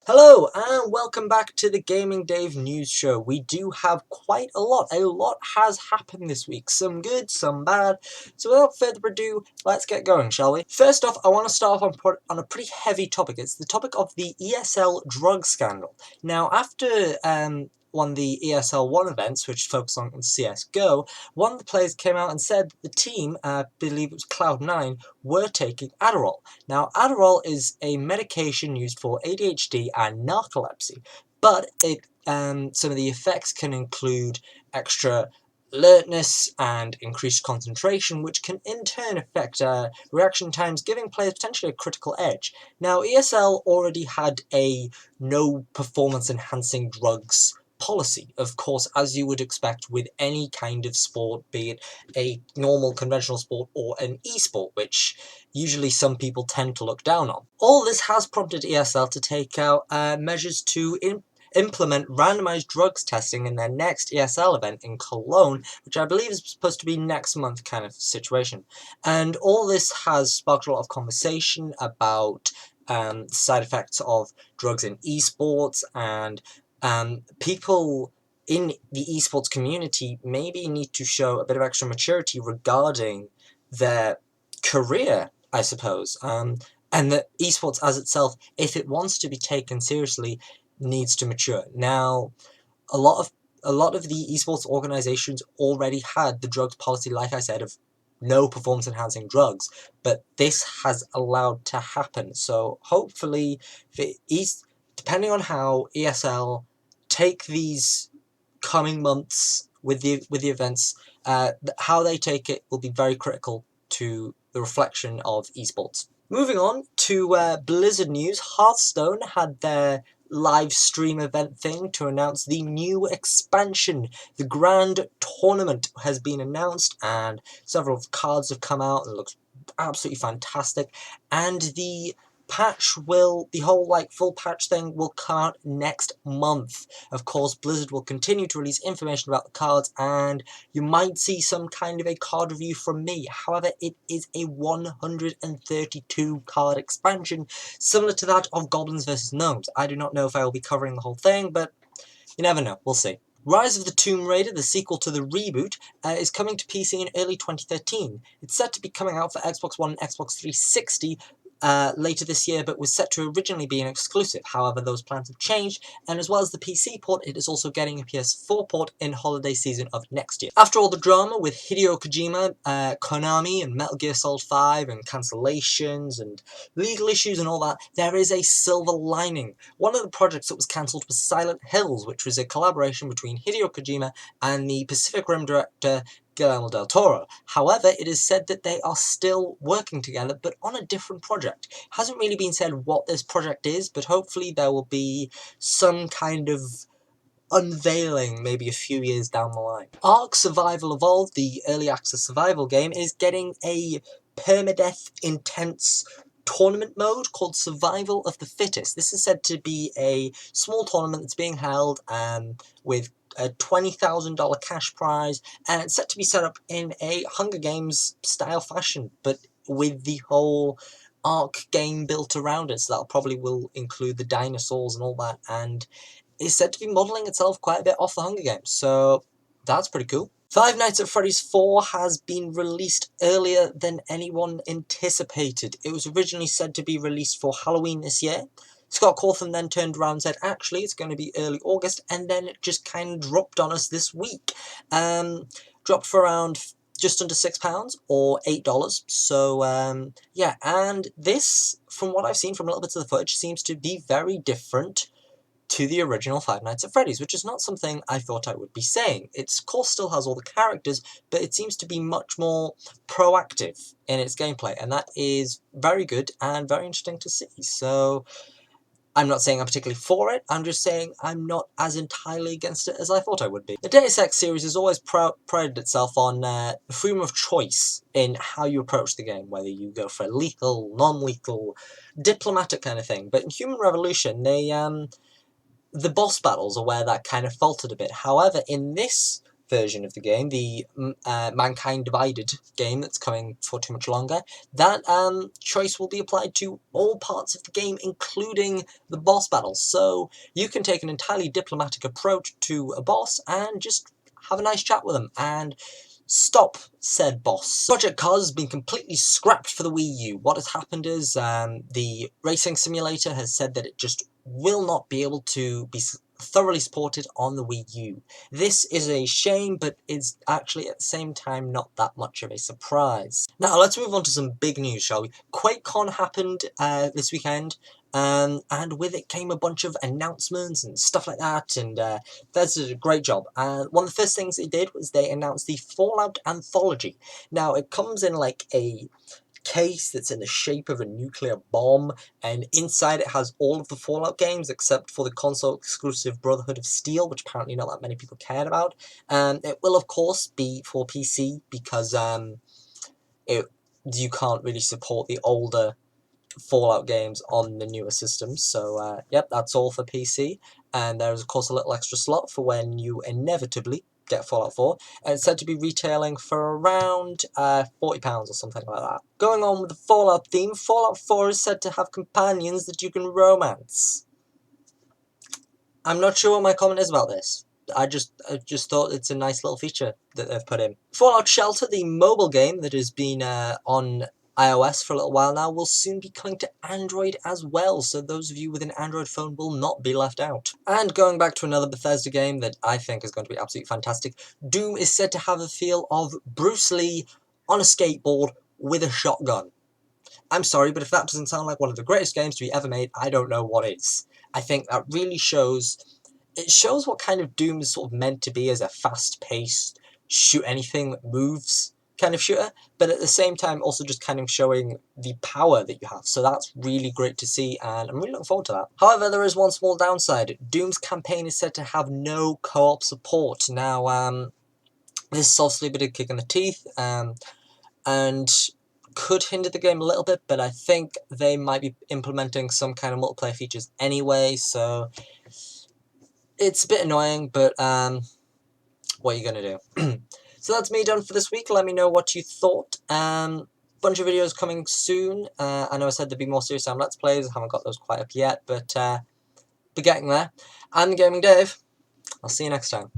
Hello and welcome back to the Gaming Dave News Show. We do have quite a lot. A lot has happened this week. Some good, some bad. So without further ado, let's get going, shall we? First off, I want to start off on a pretty heavy topic. It's the topic of the ESL drug scandal. Now, after one of the ESL 1 events, which focused on CSGO, one of the players came out and said the team, I believe it was Cloud9, were taking Adderall. Now, Adderall is a medication used for ADHD and narcolepsy, but some of the effects can include extra alertness and increased concentration, which can in turn affect reaction times, giving players potentially a critical edge. Now, ESL already had a no performance enhancing drugs policy, of course, as you would expect with any kind of sport, be it a normal conventional sport or an esport, which usually some people tend to look down on. All this has prompted ESL to take out measures to implement randomized drugs testing in their next ESL event in Cologne, which I believe is supposed to be next month kind of situation. And all this has sparked a lot of conversation about side effects of drugs in esports, and people in the esports community maybe need to show a bit of extra maturity regarding their career, I suppose. And that esports as itself, if it wants to be taken seriously, needs to mature. Now, a lot of the esports organizations already had the drugs policy, like I said, of no performance enhancing drugs, but this has allowed to happen. So hopefully, depending on how ESL take these coming months with the events, how they take it will be very critical to the reflection of esports. Moving on to Blizzard news, Hearthstone had their live stream event thing to announce the new expansion. The Grand Tournament has been announced, and several cards have come out and it looks absolutely fantastic. And the whole full patch thing will come out next month. Of course, Blizzard will continue to release information about the cards, and you might see some kind of a card review from me. However, it is a 132 card expansion, similar to that of Goblins vs. Gnomes. I do not know if I will be covering the whole thing, but you never know. We'll see. Rise of the Tomb Raider, the sequel to the reboot, is coming to PC in early 2013. It's set to be coming out for Xbox One and Xbox 360 later this year, but was set to originally be an exclusive. However, those plans have changed, and as well as the PC port, it is also getting a PS4 port in holiday season of next year. After all the drama with Hideo Kojima, Konami, and Metal Gear Solid 5, and cancellations, and legal issues and all that, there is a silver lining. One of the projects that was cancelled was Silent Hills, which was a collaboration between Hideo Kojima and the Pacific Rim director Guillermo del Toro. However, it is said that they are still working together, but on a different project. It hasn't really been said what this project is, but hopefully there will be some kind of unveiling maybe a few years down the line. Ark Survival Evolved, the early access survival game, is getting a permadeath intense tournament mode called Survival of the Fittest. This is said to be a small tournament that's being held with a $20,000 cash prize, and it's set to be set up in a Hunger Games style fashion, but with the whole Ark game built around it, so that probably will include the dinosaurs and all that, and is said to be modelling itself quite a bit off the Hunger Games, so that's pretty cool. Five Nights at Freddy's 4 has been released earlier than anyone anticipated. It was originally said to be released for Halloween this year. Scott Cawthon then turned around and said, actually, it's going to be early August, and then it just kind of dropped on us this week. Dropped for around just under £6 or $8. So, yeah, and this, from what I've seen from little bits of the footage, seems to be very different to the original Five Nights at Freddy's, which is not something I thought I would be saying. It, of course, still has all the characters, but it seems to be much more proactive in its gameplay, and that is very good and very interesting to see. So, I'm not saying I'm particularly for it, I'm just saying I'm not as entirely against it as I thought I would be. The Deus Ex series has always prided itself on freedom of choice in how you approach the game, whether you go for lethal, non-lethal, diplomatic kind of thing. But in Human Revolution, the boss battles are where that kind of faltered a bit. However, in this version of the game, the Mankind Divided game that's coming for too much longer, that choice will be applied to all parts of the game, including the boss battles. So you can take an entirely diplomatic approach to a boss and just have a nice chat with them and stop said boss. Project Cars has been completely scrapped for the Wii U. What has happened is the racing simulator has said that it just will not be able to be thoroughly supported on the Wii U. This is a shame, but it's actually at the same time not that much of a surprise. Now let's move on to some big news, shall we? Quakecon happened this weekend, and with it came a bunch of announcements and stuff like that, and that's did a great job. And one of the first things they did was they announced the Fallout Anthology. Now it comes in like a case that's in the shape of a nuclear bomb, and inside it has all of the Fallout games except for the console exclusive Brotherhood of Steel, which apparently not that many people cared about. It will of course be for PC because you can't really support the older Fallout games on the newer systems, so yep, that's all for PC. And there's of course a little extra slot for when you inevitably get Fallout 4, and it's said to be retailing for around £40 or something like that. Going on with the Fallout theme, Fallout 4 is said to have companions that you can romance. I'm not sure what my comment is about this. I just thought it's a nice little feature that they've put in. Fallout Shelter, the mobile game that has been on iOS for a little while now, will soon be coming to Android as well, so those of you with an Android phone will not be left out. And going back to another Bethesda game that I think is going to be absolutely fantastic, Doom is said to have a feel of Bruce Lee on a skateboard with a shotgun. I'm sorry, but if that doesn't sound like one of the greatest games to be ever made, I don't know what is. I think that really shows what kind of Doom is sort of meant to be as a fast-paced, shoot anything that moves kind of shooter, but at the same time also just kind of showing the power that you have. So that's really great to see, and I'm really looking forward to that. However, there is one small downside. Doom's campaign is said to have no co-op support. Now, this is obviously a bit of a kick in the teeth, and could hinder the game a little bit, but I think they might be implementing some kind of multiplayer features anyway, so it's a bit annoying, but what are you going to do? So that's me done for this week. Let me know what you thought. Bunch of videos coming soon. I know I said there'd be more Serious Sam Let's Plays. I haven't got those quite up yet, but we're getting there. I'm the Gaming Dave. I'll see you next time.